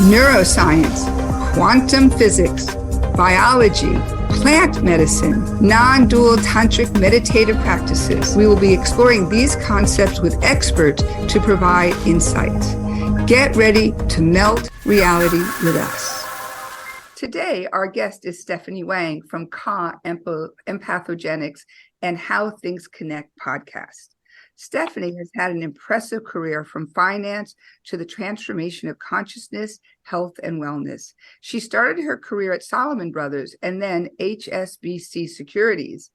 neuroscience, quantum physics, biology, plant medicine, non-dual tantric meditative practices. We will be exploring these concepts with experts to provide insight. Get ready to melt reality with us. Today, our guest is Stephanie Wang from Ka and Empathogenics and How Things Connect podcast. Stephanie has had an impressive career from finance to the transformation of consciousness, health, and wellness. She started her career at Salomon Brothers and then HSBC Securities,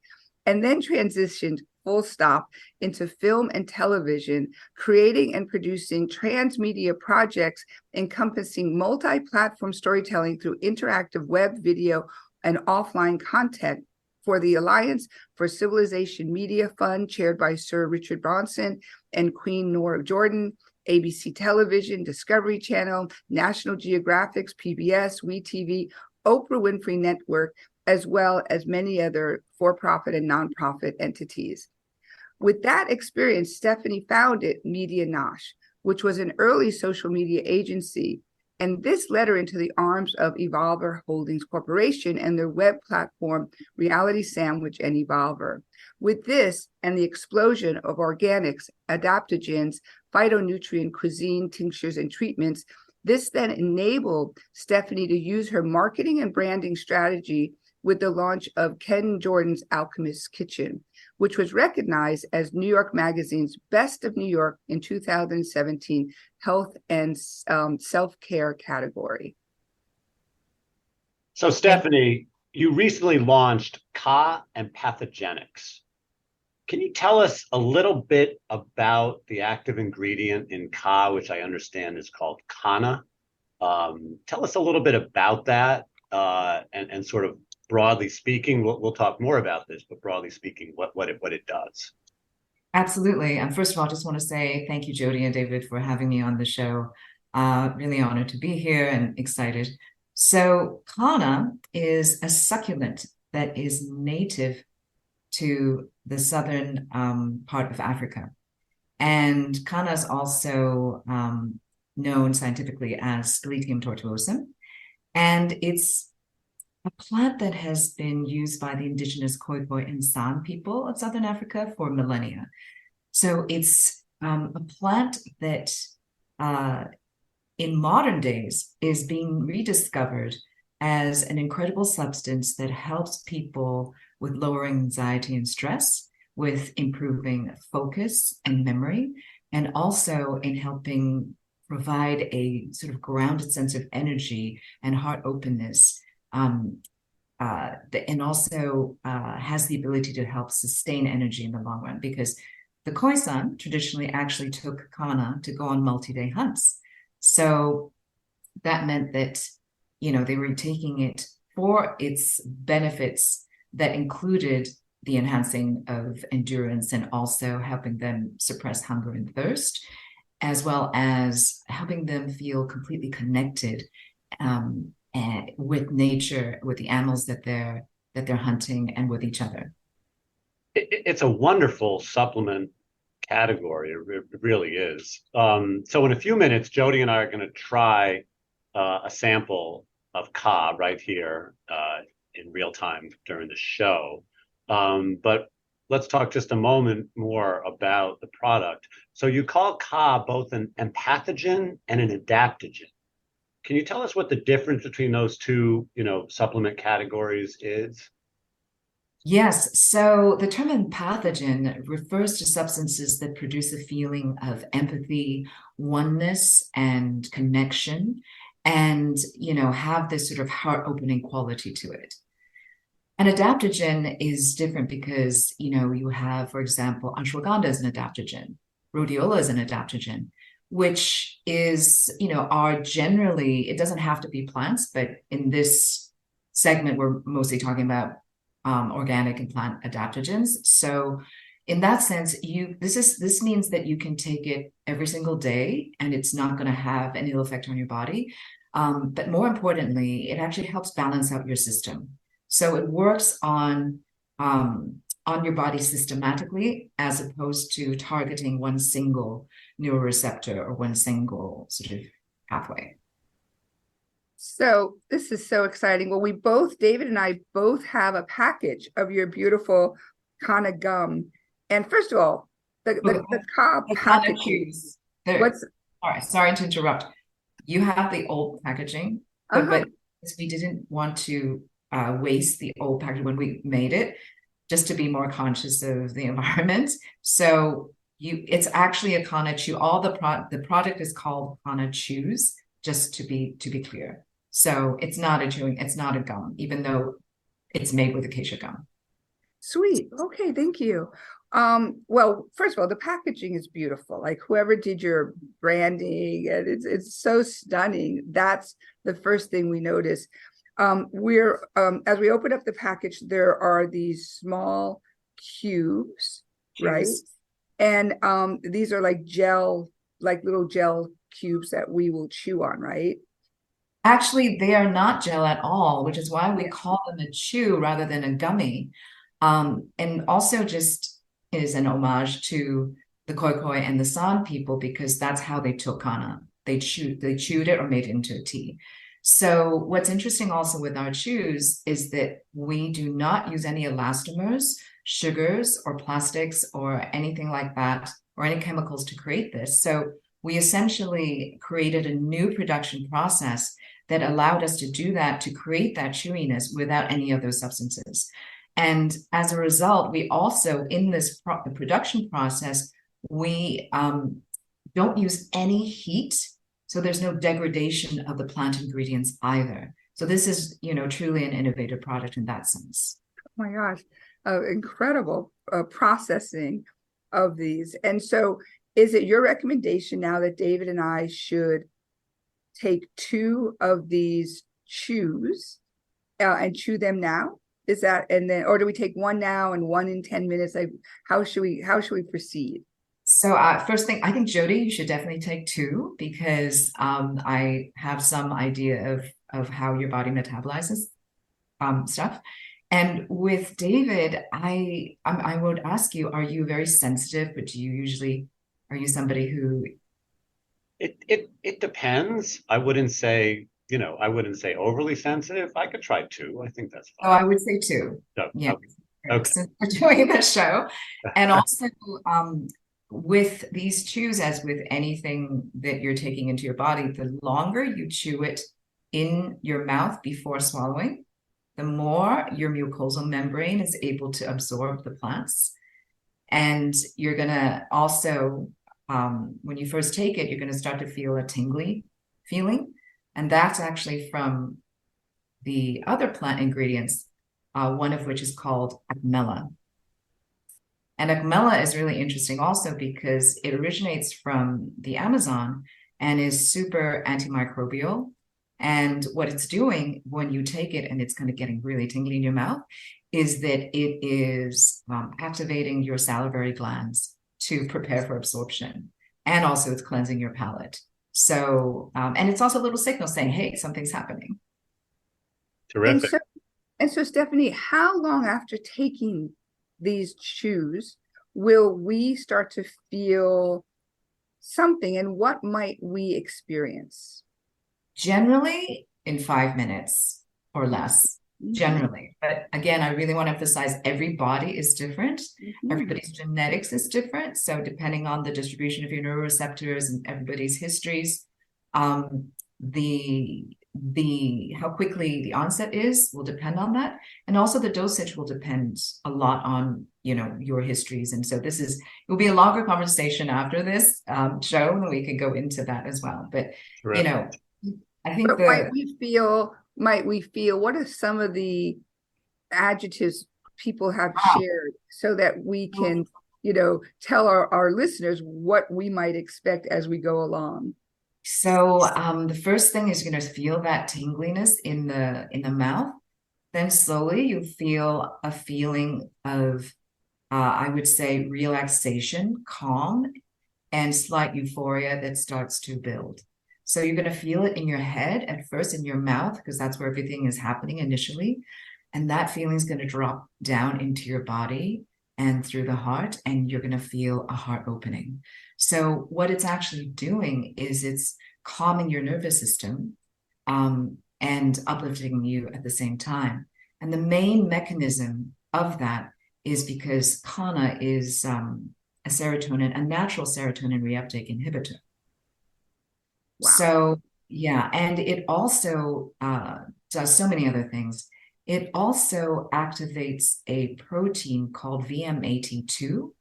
and then transitioned full stop into film and television, creating and producing transmedia projects encompassing multi-platform storytelling through interactive web, video, and offline content for the Alliance for Civilization Media Fund, chaired by Sir Richard Branson and Queen Noor of Jordan, ABC Television, Discovery Channel, National Geographic, PBS, WeTV, Oprah Winfrey Network, as well as many other for-profit and nonprofit entities. With that experience, Stephanie founded Media Nosh, which was an early social media agency, and this led her into the arms of Evolver Holdings Corporation and their web platform, Reality Sandwich and Evolver. With this and the explosion of organics, adaptogens, phytonutrient cuisine, tinctures, and treatments, this then enabled Stephanie to use her marketing and branding strategy with the launch of Ken Jordan's Alchemist's Kitchen, which was recognized as New York Magazine's Best of New York in 2017 health and self-care category. So Stephanie, you recently launched Ka and Empathogenics. Can you tell us a little bit about the active ingredient in Ka, which I understand is called Kana? Tell us a little bit about that and sort of broadly speaking, we'll talk more about this, but broadly speaking, what it does. Absolutely. And first of all, I just want to say thank you, Jody and David, for having me on the show. Really honored to be here and excited. So Kana is a succulent that is native to the southern part of Africa. And Kana is also known scientifically as Sciletium tortuosum. And it's a plant that has been used by the indigenous Khoikhoi and San people of Southern Africa for millennia. So it's a plant that in modern days is being rediscovered as an incredible substance that helps people with lowering anxiety and stress, with improving focus and memory, and also in helping provide a sort of grounded sense of energy and heart openness. And also has the ability to help sustain energy in the long run, because the Khoisan traditionally actually took Kana to go on multi-day hunts. So that meant that, they were taking it for its benefits that included the enhancing of endurance and also helping them suppress hunger and thirst, as well as helping them feel completely connected with nature, with the animals that they're hunting, and with each other. It's a wonderful supplement category. It really is. So in a few minutes, Jody and I are going to try a sample of Ka right here in real time during the show. But let's talk just a moment more about the product. So you call Ka both an empathogen and an adaptogen. Can you tell us what the difference between those two, supplement categories is? Yes. So the term empathogen refers to substances that produce a feeling of empathy, oneness, and connection, and, have this sort of heart-opening quality to it. An adaptogen is different because, you have, for example, ashwagandha is an adaptogen, rhodiola is an adaptogen, which is, are generally, it doesn't have to be plants, but in this segment, we're mostly talking about organic and plant adaptogens. So in that sense, this means that you can take it every single day and it's not going to have an ill effect on your body. But more importantly, it actually helps balance out your system. So it works on your body systematically, as opposed to targeting one single neuroreceptor or one single sort of pathway. So this is so exciting. Well, David and I both have a package of your beautiful Kana gum. And first of all, the Ka The Kana package. chews. What's All right, sorry to interrupt. You have the old packaging, but we didn't want to waste the old packaging when we made it, just to be more conscious of the environment. So it's actually a Kana chew. The product is called Kana chews, just to be clear. So it's not a gum, even though it's made with acacia gum. Sweet. Okay, thank you. Well, first of all, the packaging is beautiful. Like whoever did your branding, and it's so stunning. That's the first thing we notice. As we open up the package, there are these small cubes, right? And these are like little gel cubes that we will chew on, right? Actually, they are not gel at all, which is why we call them a chew rather than a gummy. And also just is an homage to the Khoikhoi and the San people, because that's how they took Kana. They chewed it or made it into a tea. So what's interesting also with our chews is that we do not use any elastomers, sugars, or plastics, or anything like that, or any chemicals to create this. So we essentially created a new production process that allowed us to do that, to create that chewiness without any of those substances. And as a result, we also, in this the production process, we don't use any heat. So there's no degradation of the plant ingredients either. So this is, truly an innovative product in that sense. Oh my gosh, incredible processing of these. And so is it your recommendation now that David and I should take 2 of these chews and chew them now? Is that, and then, or do we take 1 now and 1 in 10 minutes? Like, how should we proceed? So first thing, I think Jody, you should definitely take 2, because I have some idea of how your body metabolizes stuff. And with David, I would ask you, are you very sensitive? But are you somebody who? It depends. I wouldn't say overly sensitive. I could try 2. I think that's fine. Oh, I would say 2. So, Yeah. Okay. Since we're doing the show. And also with these chews, as with anything that you're taking into your body, the longer you chew it in your mouth before swallowing, the more your mucosal membrane is able to absorb the plants. And you're going to also, when you first take it, you're going to start to feel a tingly feeling. And that's actually from the other plant ingredients, one of which is called acmella. And acmella is really interesting also because it originates from the Amazon and is super antimicrobial. And what it's doing when you take it and it's kind of getting really tingly in your mouth is that it is activating your salivary glands to prepare for absorption. And also it's cleansing your palate. So, and it's also a little signal saying, hey, something's happening. Terrific. And so Stephanie, how long after taking these chews will we start to feel something, and what might we experience? Generally in 5 minutes or less, generally. But again, I really want to emphasize every body is different. Everybody's genetics is different. So depending on the distribution of your neuroreceptors and everybody's histories, how quickly the onset is will depend on that. And also the dosage will depend a lot on, your histories. And so it will be a longer conversation after this show, and we can go into that as well. But, Terrific. I think might we feel, what are some of the adjectives people have shared so that we can, tell our listeners what we might expect as we go along? So the first thing is you're going to feel that tingliness in the mouth. Then slowly you feel a feeling of, I would say, relaxation, calm, and slight euphoria that starts to build. So you're going to feel it in your head at first, in your mouth, because that's where everything is happening initially. And that feeling is going to drop down into your body and through the heart, and you're going to feel a heart opening. So what it's actually doing is it's calming your nervous system. And and uplifting you at the same time. And the main mechanism of that is because Kana is a natural serotonin reuptake inhibitor. Wow. So, yeah, and it also does so many other things. It also activates a protein called VMAT2,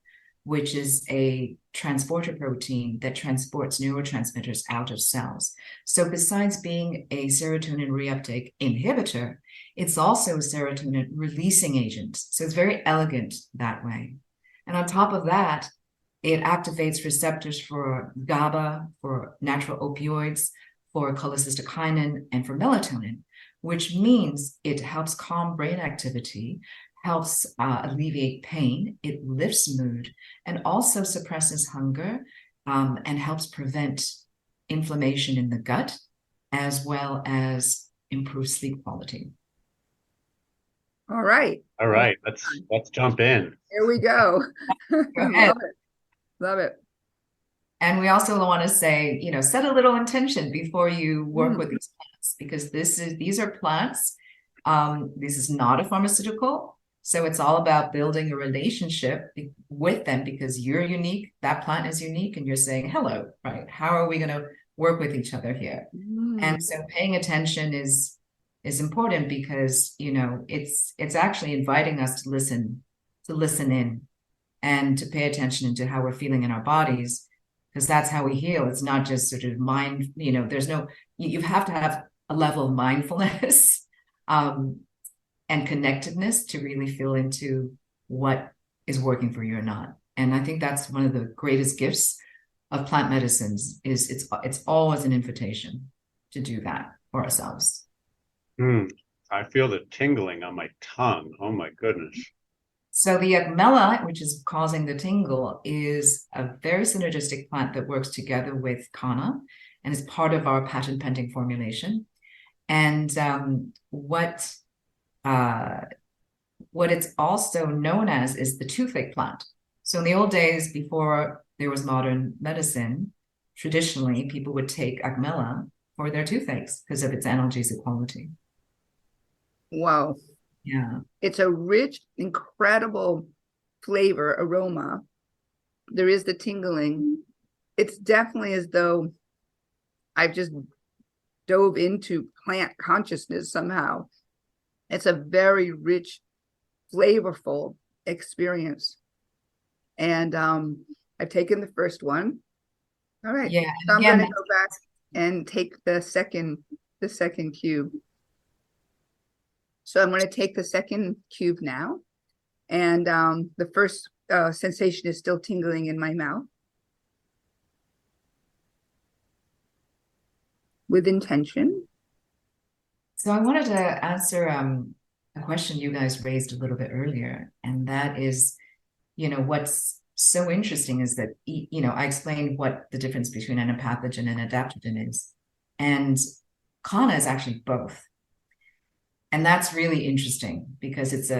which is a transporter protein that transports neurotransmitters out of cells. So besides being a serotonin reuptake inhibitor, it's also a serotonin releasing agent. So it's very elegant that way. And on top of that, it activates receptors for GABA, for natural opioids, for cholecystokinin, and for melatonin, which means it helps calm brain activity, helps alleviate pain, it lifts mood, and also suppresses hunger, and helps prevent inflammation in the gut, as well as improve sleep quality. All right. All right, let's jump in. Here we go. Go ahead. Love it. Love it. And we also want to say, set a little intention before you work with these plants, because these are plants. This is not a pharmaceutical. So it's all about building a relationship with them, because you're unique, that plant is unique, and you're saying, hello, right? How are we going to work with each other here? And so paying attention is important, because, it's actually inviting us to listen in and to pay attention to how we're feeling in our bodies, because that's how we heal. It's not just sort of mind, you have to have a level of mindfulness and connectedness to really feel into what is working for you or not. And I think that's one of the greatest gifts of plant medicines, is it's always an invitation to do that for ourselves. I feel the tingling on my tongue. Oh my goodness. So the agmella, which is causing the tingle, is a very synergistic plant that works together with Kana and is part of our patent pending formulation. And what it's also known as is the toothache plant. So in the old days, before there was modern medicine, traditionally people would take agmella for their toothaches because of its analgesic quality. Wow. Yeah. It's a rich, incredible flavor, aroma. There is the tingling. It's definitely as though I've just dove into plant consciousness somehow. It's a very rich, flavorful experience. And I've taken the first one. All right. Yeah. So I'm going to go back and take the second cube. So I'm going to take the second cube now. And the first sensation is still tingling in my mouth. With intention. So I wanted to answer a question you guys raised a little bit earlier. And that is, what's so interesting is that, I explained what the difference between an empathogen and adaptogen is. And Kana is actually both. And that's really interesting, because it's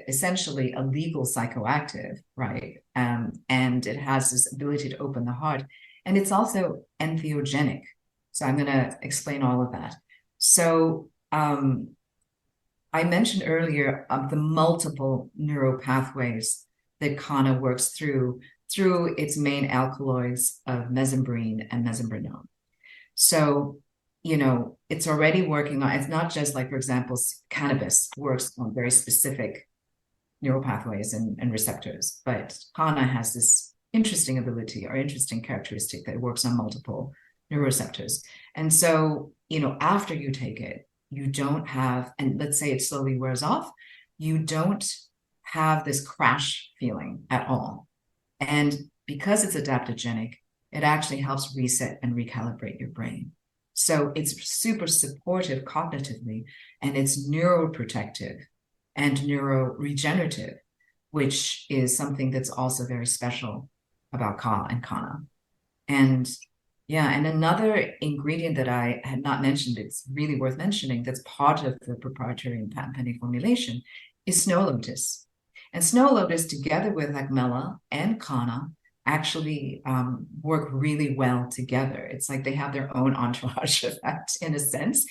essentially a legal psychoactive, right? And it has this ability to open the heart. And it's also entheogenic. So I'm going to explain all of that. So I mentioned earlier of the multiple neuropathways that Kana works through its main alkaloids of mesembrine and mesembrinone. So it's already working on, it's not just like, for example, cannabis works on very specific neuropathways and receptors, but Kana has this interesting ability or interesting characteristic that it works on multiple neuroreceptors. And so, after you take it, you don't have, and let's say it slowly wears off, you don't have this crash feeling at all. And because it's adaptogenic, it actually helps reset and recalibrate your brain. So it's super supportive cognitively, and it's neuroprotective and neuroregenerative, which is something that's also very special about Ka and Kana. And another ingredient that I had not mentioned, it's really worth mentioning, that's part of the proprietary and patent pending formulation, is snow lotus. And snow lotus, together with agmella and Kana, actually work really well together. It's like they have their own entourage effect, in a sense.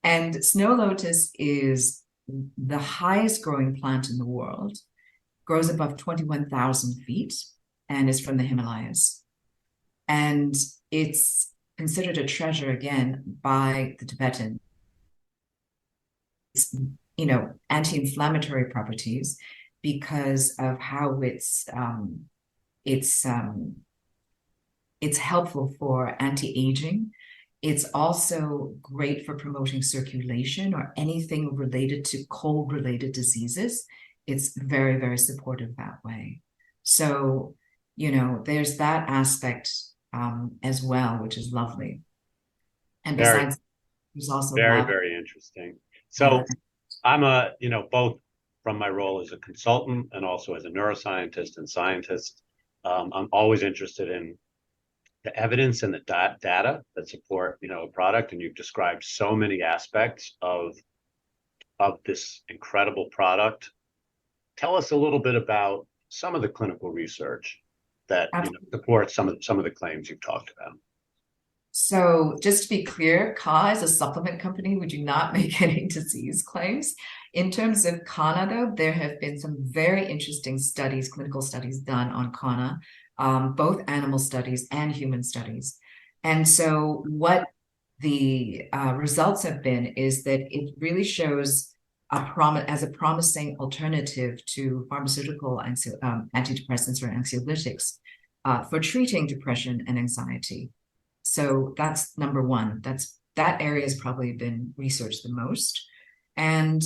And snow lotus is the highest growing plant in the world, grows above 21,000 feet, and is from the Himalayas. And it's considered a treasure again by the Tibetans. Anti-inflammatory properties because of how it's helpful for anti-aging. It's also great for promoting circulation or anything related to cold-related diseases. It's very, very supportive that way. So, there's that aspect as well, which is lovely. And besides, there's also very, very interesting. So I'm both from my role as a consultant and also as a neuroscientist and scientist, I'm always interested in the evidence and the data that support, a product. And you've described so many aspects of this incredible product. Tell us a little bit about some of the clinical research that supports some of the claims you've talked about. So just to be clear, Ka is a supplement company. We do not make any disease claims. In terms of Kana, though, there have been some very interesting studies, clinical studies done on Kana, both animal studies and human studies. And so what the results have been is that it really shows as a promising alternative to pharmaceutical antidepressants or anxiolytics for treating depression and anxiety. So that's number one. That area has probably been researched the most. And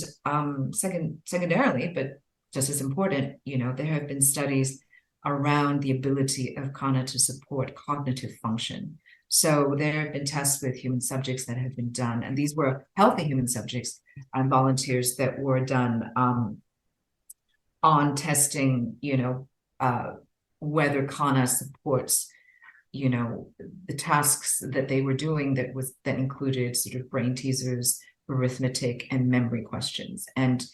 secondarily, but just as important, there have been studies around the ability of Kana to support cognitive function. So there have been tests with human subjects that have been done, and these were healthy human subjects and volunteers that were done on testing, whether Kana supports the tasks that they were doing that included sort of brain teasers, arithmetic, and memory questions. And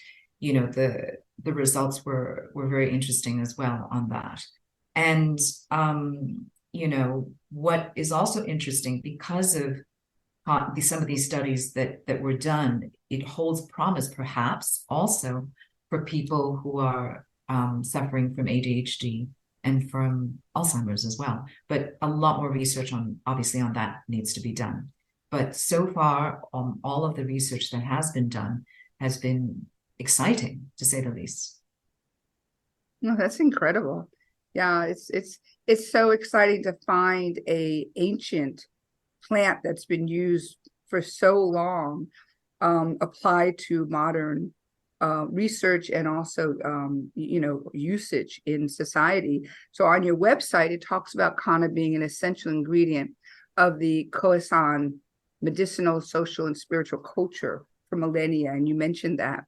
the results were very interesting as well on that. And what is also interesting, because of some of these studies that were done, it holds promise perhaps also for people who are suffering from ADHD and from Alzheimer's as well. But a lot more research obviously on that needs to be done. But so far, all of the research that has been done has been exciting, to say the least. No, that's incredible. Yeah, it's so exciting to find a ancient plant that's been used for so long, applied to modern research and also, usage in society. So on your website, it talks about Kana being an essential ingredient of the Khoisan medicinal, social, and spiritual culture for millennia. And you mentioned that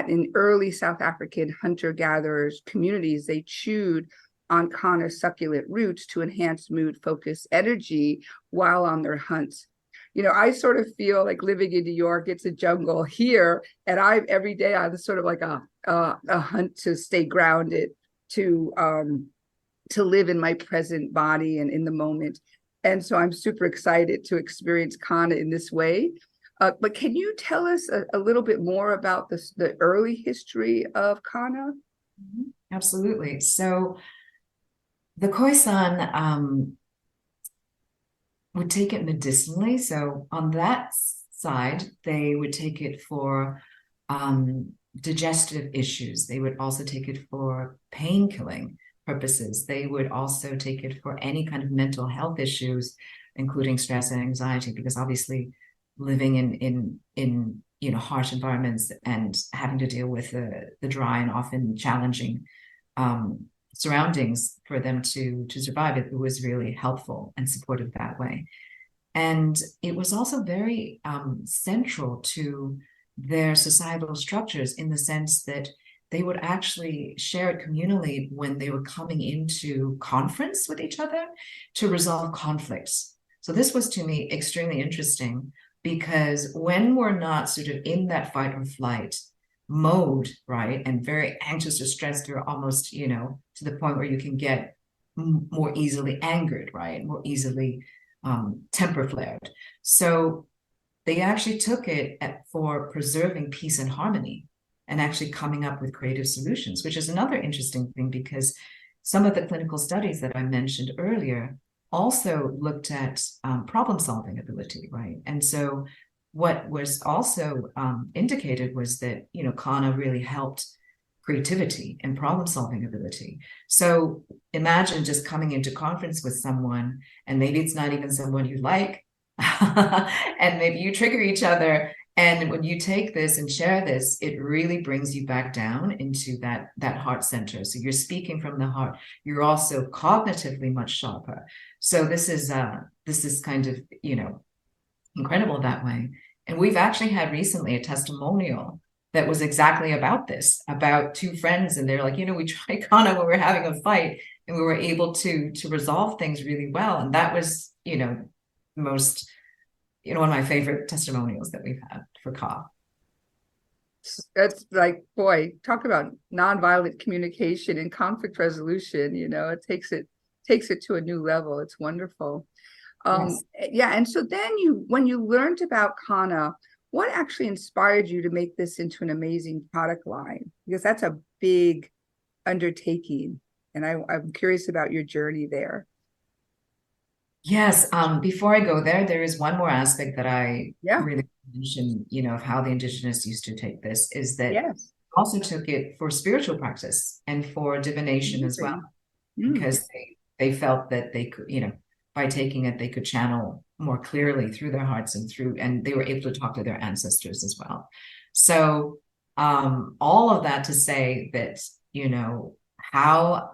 in early South African hunter-gatherers communities, they chewed on Kana's succulent roots to enhance mood, focus, energy while on their hunts. I sort of feel like living in New York, it's a jungle here. And every day I'm sort of like a hunt to stay grounded, to live in my present body and in the moment. And so I'm super excited to experience Kana in this way. But can you tell us a little bit more about the early history of Kana? Absolutely. So the Khoisan would take it medicinally. So on that side, they would take it for digestive issues. They would also take it for pain-killing purposes. They would also take it for any kind of mental health issues, including stress and anxiety, because obviously living in harsh environments and having to deal with the dry and often challenging surroundings for them to survive, it was really helpful and supportive that way. And it was also very central to their societal structures, in the sense that they would actually share it communally when they were coming into conference with each other to resolve conflicts. So this was, to me, extremely interesting, because when we're not sort of in that fight or flight mode, right, and very anxious or stressed, or almost, to the point where you can get more easily angered, right, more easily temper flared. So they actually took it for preserving peace and harmony and actually coming up with creative solutions, which is another interesting thing, because some of the clinical studies that I mentioned earlier also looked at problem-solving ability, right? And so what was also indicated was that, Kana really helped creativity and problem-solving ability. So imagine just coming into conference with someone, and maybe it's not even someone you like, and maybe you trigger each other. And when you take this and share this, it really brings you back down into that heart center. So you're speaking from the heart. You're also cognitively much sharper. So this is kind of, incredible that way. And we've actually had recently a testimonial that was exactly about this, about two friends, and they're like, we tried Kana when we were having a fight, and we were able to resolve things really well. And that was, most, one of my favorite testimonials that we've had for Ka. That's like, boy, talk about nonviolent communication and conflict resolution. It takes it to a new level. It's wonderful. Yes. Yeah. And so then when you learned about Kana, what actually inspired you to make this into an amazing product line? Because that's a big undertaking. And I'm curious about your journey there. Yes. Before I go there is one more aspect that I Yeah. really mention, of how the indigenous used to take this, is that Yes. also took it for spiritual practice and for divination as well, because they felt that they could, by taking it, they could channel more clearly through their hearts and they were able to talk to their ancestors as well. So all of that to say that, how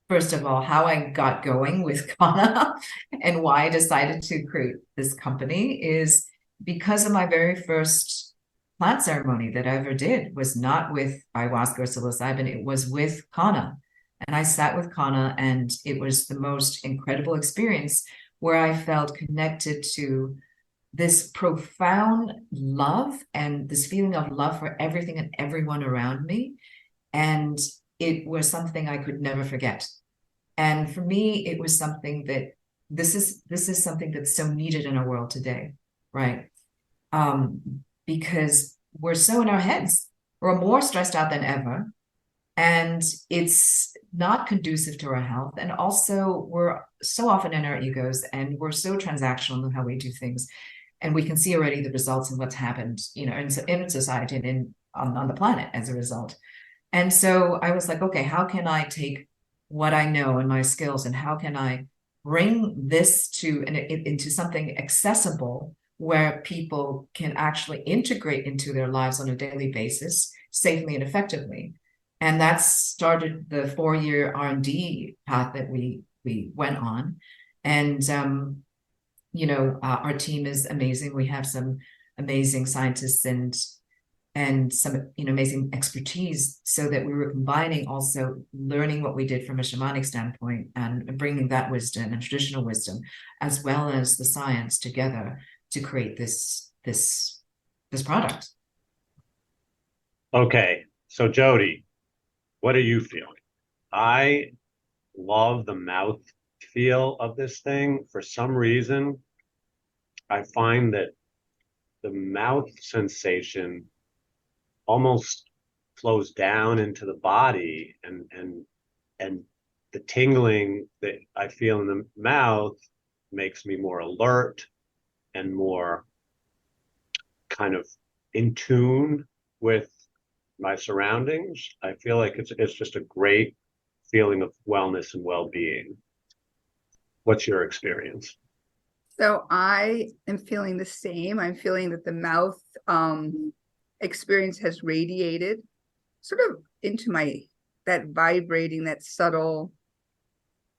first of all, how I got going with Kana and why I decided to create this company is because of my very first plant ceremony that I ever did was not with ayahuasca or psilocybin, it was with Kana. And I sat with Kana, and it was the most incredible experience where I felt connected to this profound love and this feeling of love for everything and everyone around me. And it was something I could never forget. And for me, it was something that this is something that's so needed in our world today, right? Because we're so in our heads. We're more stressed out than ever. And it's not conducive to our health. And also, we're so often in our egos, and we're so transactional in how we do things. And we can see already the results and what's happened, in society and on the planet as a result. And so I was like, okay, how can I take what I know and my skills, and how can I bring this into something accessible where people can actually integrate into their lives on a daily basis safely and effectively? And that started the 4-year R&D path that we went on. And, our team is amazing. We have some amazing scientists and some amazing expertise, so that we were combining also learning what we did from a shamanic standpoint and bringing that wisdom and traditional wisdom as well as the science together to create this product. Okay, so Jody, what are you feeling? I love the mouth feel of this thing. For some reason, I find that the mouth sensation almost flows down into the body, and the tingling that I feel in the mouth makes me more alert and more kind of in tune with my surroundings. I feel like it's just a great feeling of wellness and well-being. What's your experience? So I am feeling the same. I'm feeling that the mouth experience has radiated sort of into that vibrating, that subtle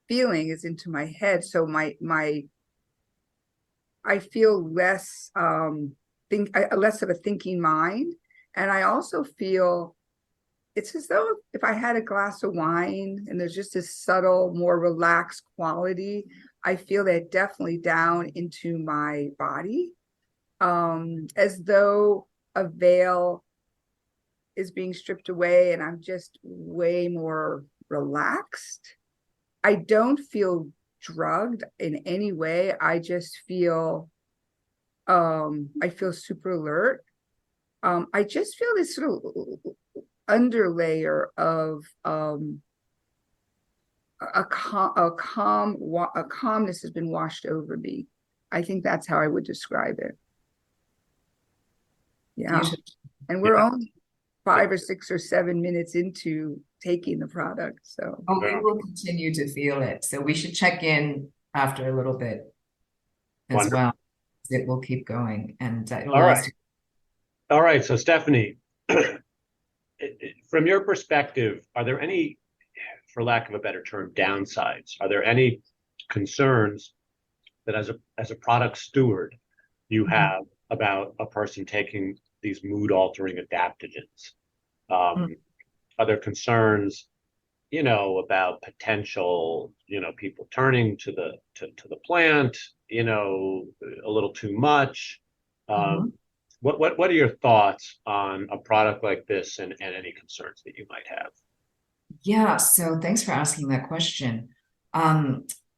feeling is into my head. So I feel less less of a thinking mind. And I also feel it's as though if I had a glass of wine and there's just this subtle, more relaxed quality, I feel that definitely down into my body, as though a veil is being stripped away and I'm just way more relaxed. I don't feel drugged in any way. I just feel I feel super alert. I just feel this sort of underlayer of a calmness has been washed over me. I think that's how I would describe it. Yeah. And we're only 5 or 6 or 7 minutes into taking the product. So we will continue to feel it. So we should check in after a little bit as well. It will keep going, and it'll last. All right. So Stephanie, from your perspective, are there any, for lack of a better term, downsides? Are there any concerns that as a product steward you have about a person taking these mood altering adaptogens? Are there concerns, about potential, people turning to the plant, a little too much? What are your thoughts on a product like this and any concerns that you might have? Yeah, so thanks for asking that question.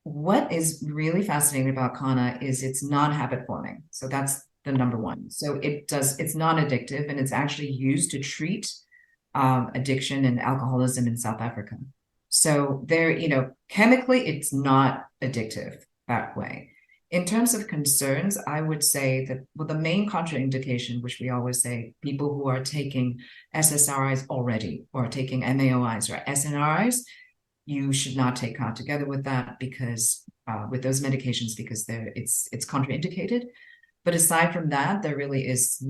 What is really fascinating about Kana is it's non-habit forming. So that's the number one. So it's non-addictive, and it's actually used to treat addiction and alcoholism in South Africa. So there, chemically, it's not addictive that way. In terms of concerns, I would say that, well, the main contraindication, which we always say, people who are taking SSRIs already or taking MAOIs or SNRIs, you should not take Kana together with that, because with those medications, because it's contraindicated. But aside from that, there really is,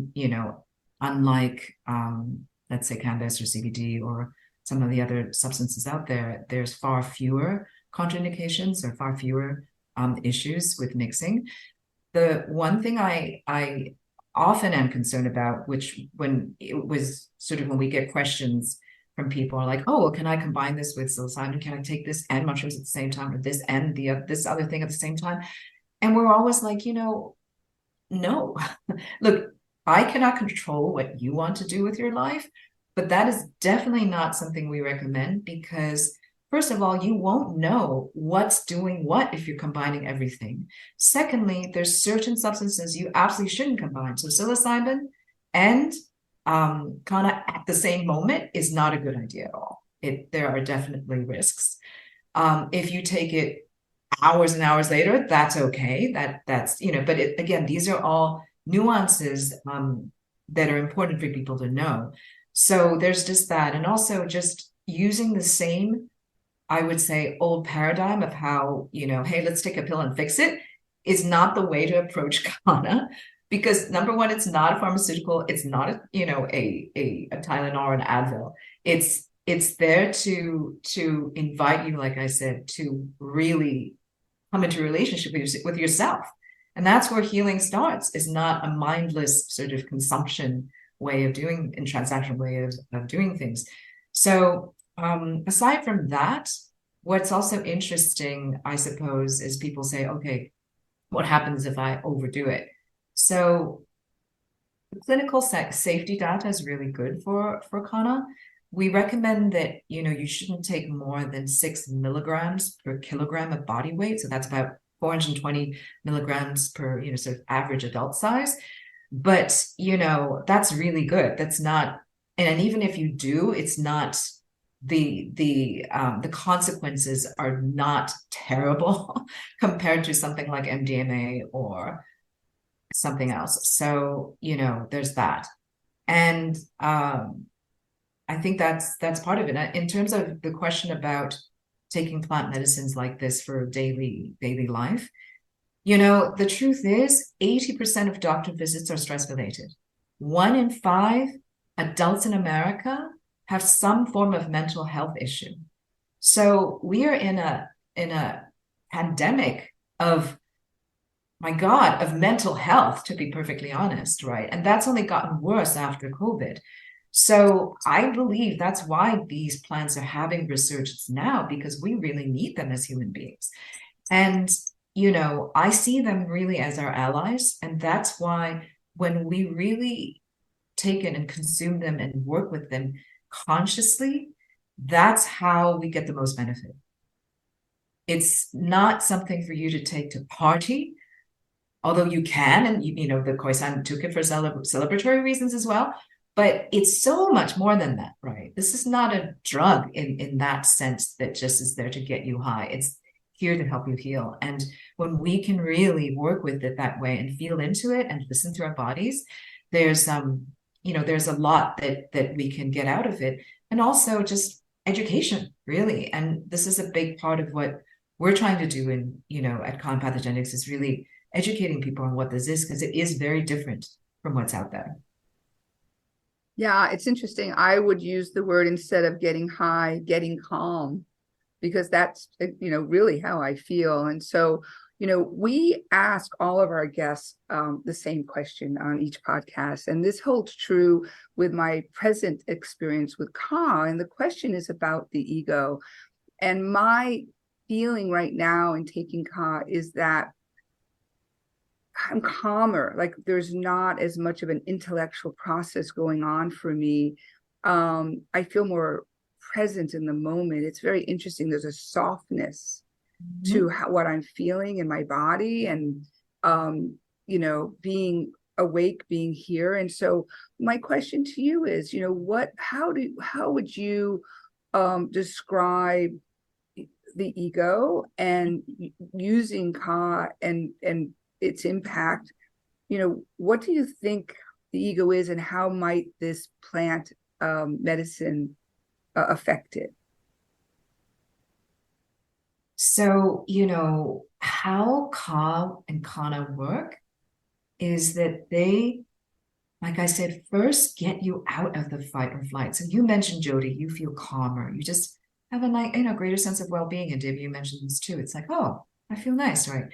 unlike let's say cannabis or CBD or some of the other substances out there, there's far fewer contraindications or far fewer issues with mixing. The one thing I often am concerned about, which when we get questions from people are like, oh, well, can I combine this with psilocybin? Can I take this and mushrooms at the same time, or this and this other thing at the same time? And we're always like, no. Look, I cannot control what you want to do with your life, but that is definitely not something we recommend, because first of all, you won't know what's doing what if you're combining everything. Secondly, there's certain substances you absolutely shouldn't combine. So psilocybin and Kana at the same moment is not a good idea at all. There are definitely risks. If you take it hours and hours later, that's okay. That's but again, these are all nuances that are important for people to know. So there's just that, and also just using the same, I would say, old paradigm of how, hey, let's take a pill and fix it, is not the way to approach Kana, because number one, it's not a pharmaceutical, it's not a Tylenol or an Advil. It's there to invite you, like I said, to really come into a relationship with yourself. And that's where healing starts, is not a mindless sort of consumption way of doing, and transactional way of doing things. So aside from that, what's also interesting, I suppose, is people say, okay, what happens if I overdo it? So the clinical safety data is really good for Kana. We recommend that, you shouldn't take more than 6 milligrams per kilogram of body weight. So that's about 420 milligrams per, sort of average adult size. But, that's really good. That's not, and even if you do, it's not, the consequences are not terrible compared to something like MDMA or something else. So, there's that. And I think that's part of it. In terms of the question about taking plant medicines like this for daily life, the truth is 80% of doctor visits are stress related. 1 in 5 adults in America have some form of mental health issue. So we are in a pandemic of, my God, of mental health, to be perfectly honest, right? And that's only gotten worse after COVID. So I believe that's why these plants are having resurgence now, because we really need them as human beings. And, I see them really as our allies. And that's why when we really take in and consume them and work with them consciously, that's how we get the most benefit. It's not something for you to take to party although you can, and the Khoisan took it for celebratory reasons as well. But it's so much more than that, right? This is not a drug in that sense that just is there to get you high. It's here to help you heal. And when we can really work with it that way and feel into it and listen to our bodies, there's there's a lot that we can get out of it. And also just education, really. And this is a big part of what we're trying to do at Ka and Empathogenics, is really educating people on what this is, because it is very different from what's out there. Yeah, it's interesting. I would use the word, instead of getting high, getting calm, because that's, really how I feel. And so, we ask all of our guests the same question on each podcast. And this holds true with my present experience with Ka. And the question is about the ego. And my feeling right now in taking Ka is that I'm calmer. Like, there's not as much of an intellectual process going on for me. I feel more present in the moment. It's very interesting. There's a softness to what I'm feeling in my body, and being awake, being here. And so my question to you is, how would you describe the ego, and using Ka and its impact? What do you think the ego is, and how might this plant medicine affect it? So, how Ka and Kana work is that they, like I said, first get you out of the fight or flight. So you mentioned, Jody, you feel calmer. You just have a greater sense of well-being. And Debbie, you mentioned this too. It's like, oh, I feel nice, right?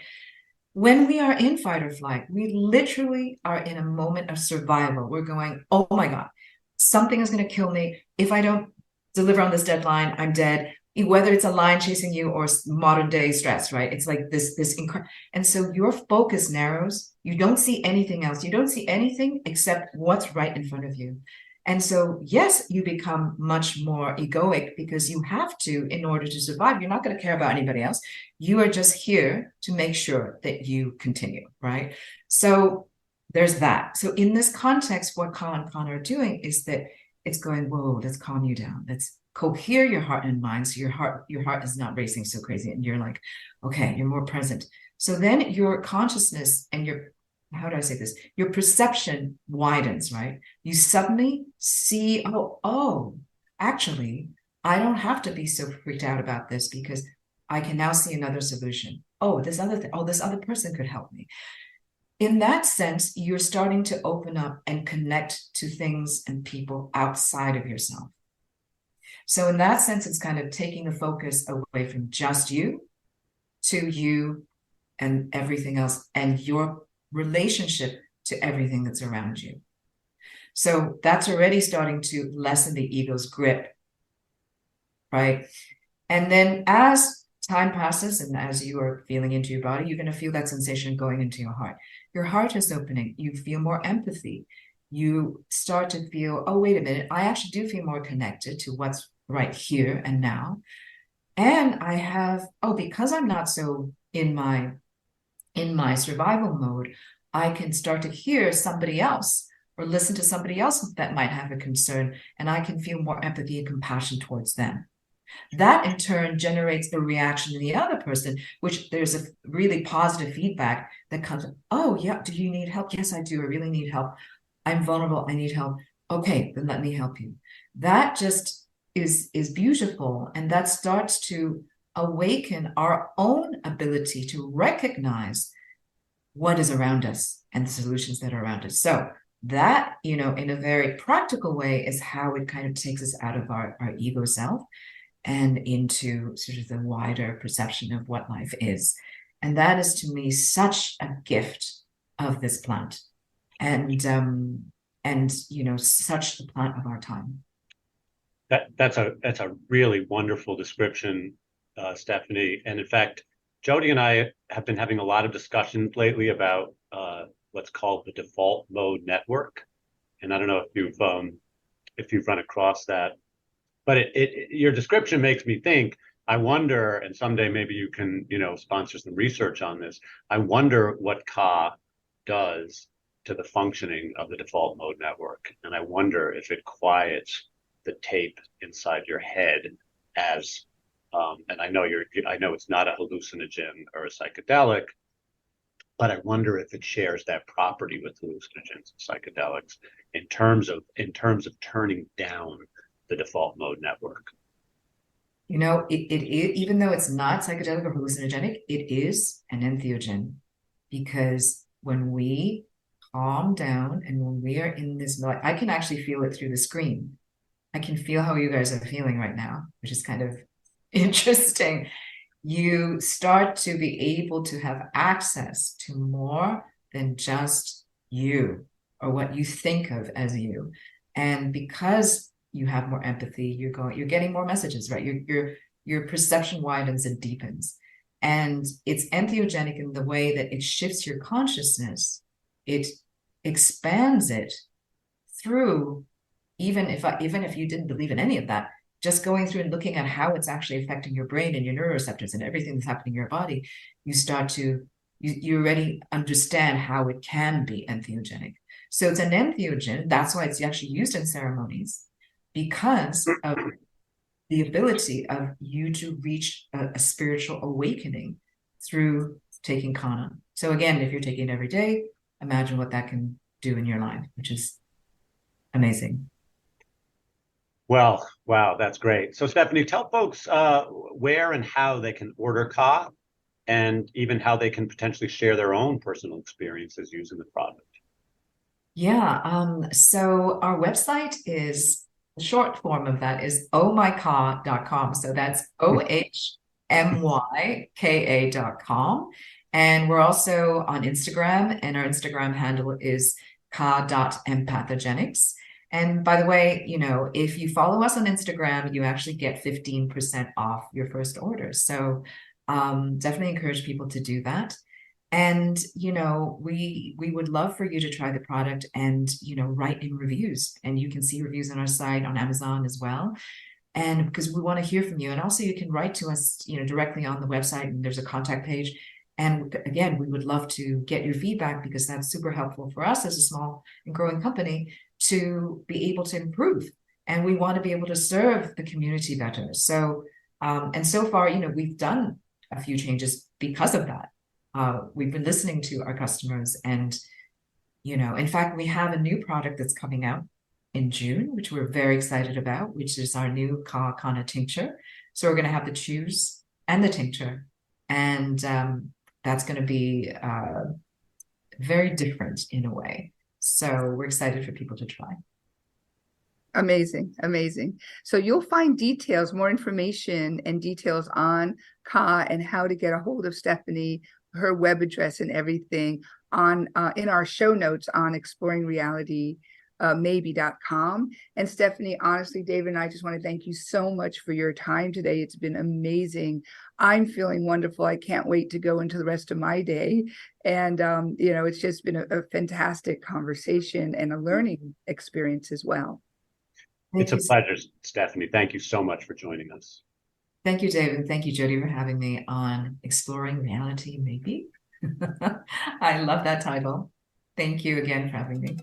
When we are in fight or flight, we literally are in a moment of survival. We're going, oh my God, something is going to kill me. If I don't deliver on this deadline, I'm dead. Whether it's a lion chasing you or modern day stress, right? It's like this. And so your focus narrows. You don't see anything else. You don't see anything except what's right in front of you. And so, yes, you become much more egoic, because you have to, in order to survive. You're not going to care about anybody else. You are just here to make sure that you continue, right? So there's that. So in this context, what Ka and Kana are doing is that it's going, whoa, let's calm you down. Let's cohere your heart and mind, so your heart is not racing so crazy, and you're like, okay, you're more present. So then your consciousness and how do I say this? Your perception widens, right? You suddenly see, oh, actually, I don't have to be so freaked out about this, because I can now see another solution. Oh, this other thing. Oh, this other person could help me. In that sense, you're starting to open up and connect to things and people outside of yourself. So in that sense, it's kind of taking the focus away from just you to you and everything else, and your relationship to everything that's around you. So that's already starting to lessen the ego's grip, right? And then as time passes and as you are feeling into your body, you're going to feel that sensation going into your heart. Your heart is opening. You feel more empathy. You start to feel, oh, wait a minute, I actually do feel more connected to what's right here and now. And I have, because I'm not so in my survival mode, I can start to hear somebody else or listen to somebody else that might have a concern, and I can feel more empathy and compassion towards them. That in turn generates a reaction in the other person, which there's a really positive feedback that comes, oh yeah, do you need help? Yes, I do. I really need help. I'm vulnerable. I need help. Okay, then let me help you. That just is beautiful. And that starts to awaken our own ability to recognize what is around us and the solutions that are around us. So that, in a very practical way, is how it kind of takes us out of our ego self and into sort of the wider perception of what life is. And that is, to me, such a gift of this plant, and such the plant of our time. That's a really wonderful description, Stephanie. And in fact, Jody and I have been having a lot of discussions lately about what's called the default mode network. And I don't know if you've run across that, but your description makes me think I wonder, and someday maybe you can, sponsor some research on this. I wonder what Ka does to the functioning of the default mode network. And I wonder if it quiets the tape inside your head as, and I know it's not a hallucinogen or a psychedelic, but I wonder if it shares that property with hallucinogens and psychedelics in terms of turning down the default mode network. It even though it's not psychedelic or hallucinogenic, it is an entheogen, because when we calm down and when we are in this mode, I can actually feel it through the screen. I can feel how you guys are feeling right now, which is kind of interesting. You start to be able to have access to more than just you or what you think of as you. And because you have more empathy, you're getting more messages, right? Your perception widens and deepens. And it's entheogenic in the way that it shifts your consciousness. It expands it through, even if you didn't believe in any of that, just going through and looking at how it's actually affecting your brain and your neuroreceptors and everything that's happening in your body, you already understand how it can be entheogenic. So it's an entheogen. That's why it's actually used in ceremonies, because of the ability of you to reach a spiritual awakening through taking Kana. So again, if you're taking it every day, imagine what that can do in your life, which is amazing. Well, wow, that's great. So Stephanie, tell folks where and how they can order Ka, and even how they can potentially share their own personal experiences using the product. Yeah, so our website is, the short form of that is ohmyka.com. So that's ohmyka.com. And we're also on Instagram, and our Instagram handle is ka.empathogenics. And by the way, if you follow us on Instagram, you actually get 15% off your first order. So definitely encourage people to do that. And, we would love for you to try the product and, write in reviews. And you can see reviews on our site, on Amazon as well. And because we want to hear from you. And also you can write to us, directly on the website, and there's a contact page. And again, we would love to get your feedback, because that's super helpful for us as a small and growing company to be able to improve. And we want to be able to serve the community better. So, and so far, we've done a few changes because of that. We've been listening to our customers, and, in fact, we have a new product that's coming out in June, which we're very excited about, which is our new Kana tincture. So we're going to have the chews and the tincture, and that's going to be very different in a way. So we're excited for people to try. Amazing, amazing. So you'll find more information and details on Ka and how to get a hold of Stephanie, her web address and everything on in our show notes on exploringrealitymaybe.com. And Stephanie, honestly, David and I just want to thank you so much for your time today. It's been amazing. I'm feeling wonderful. I can't wait to go into the rest of my day. And, it's just been a fantastic conversation and a learning experience as well. It's a pleasure, Stephanie. Thank you so much for joining us. Thank you, David. Thank you, Jody, for having me on Exploring Reality, Maybe. I love that title. Thank you again for having me.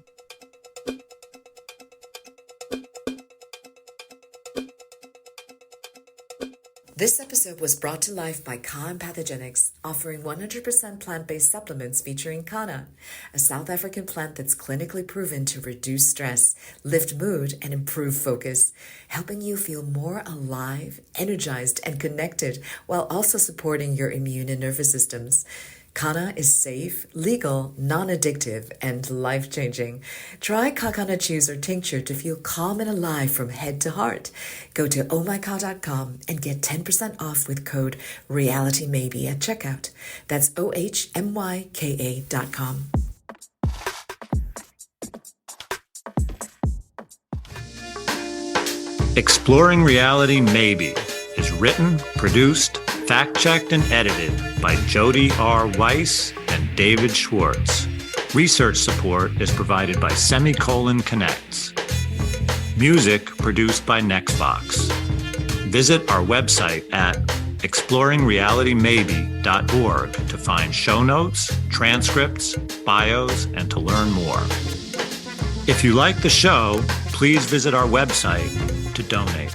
This episode was brought to life by Ka Empathogenics, offering 100% plant-based supplements featuring Kana, a South African plant that's clinically proven to reduce stress, lift mood, and improve focus, helping you feel more alive, energized, and connected, while also supporting your immune and nervous systems. Kana is safe, legal, non-addictive, and life-changing. Try Kana Chews or Tincture to feel calm and alive from head to heart. Go to ohmyka.com and get 10% off with code RealityMaybe at checkout. That's ohmyka.com. Exploring Reality Maybe is written, produced, fact-checked, and edited by Jody R. Weiss and David Schwartz. Research support is provided by Semicolon Connects. Music produced by Nextbox. Visit our website at exploringrealitymaybe.org to find show notes, transcripts, bios, and to learn more. If you like the show, please visit our website to donate.